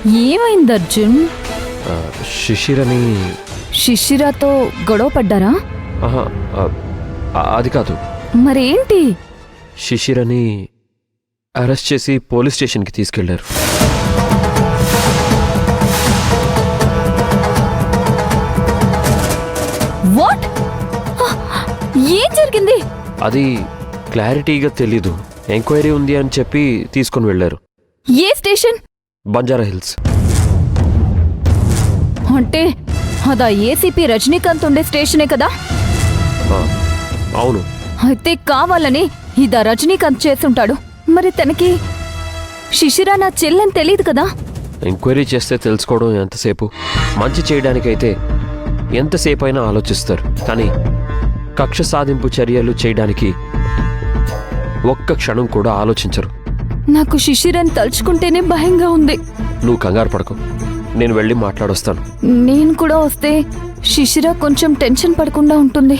ఏమైంది అర్జున్? శిశిరని శిశిరాతో గొడవ పడ్డారా? ఆహా, అది కాదు. మరేంటి? శిశిరని అరెస్ట్ చేసి పోలీస్ స్టేషన్కి తీసుకెళ్లారు. వాట్? ఏం జరిగింది? అది క్లారిటీగా తెలీదు. ఎంక్వైరీ ఉంది అని చెప్పి తీసుకుని వెళ్లారు. ఏ స్టేషన్? బంజారా హిల్స్. అంటే అదా ఏసీపీ రజనీకాంత్ ఉండే స్టేషనే కదా? అవును. అయితే కావాలని ఇదా రజనీకాంత్ చేస్తుంటాడు. మరి తనకి శిశిరా నా చెల్లెని తెలియదు కదా? ఎంక్వైరీ చేస్తే తెలుసుకోవడం ఎంతసేపు? మంచి చేయడానికైతే ఎంతసేపు అయినా ఆలోచిస్తారు, కానీ కక్ష సాధింపు చర్యలు చేయడానికి ఒక్క క్షణం కూడా ఆలోచించరు. నాకు శిశిరని తలుచుకుంటేనే భయంగా ఉంది. నువ్వు కంగారు పడకు, నేను వెళ్ళి మాట్లాడొస్తాను. నేను కూడా వస్తే శిశిర కొంచెం టెన్షన్ పడకుండా ఉంటుంది.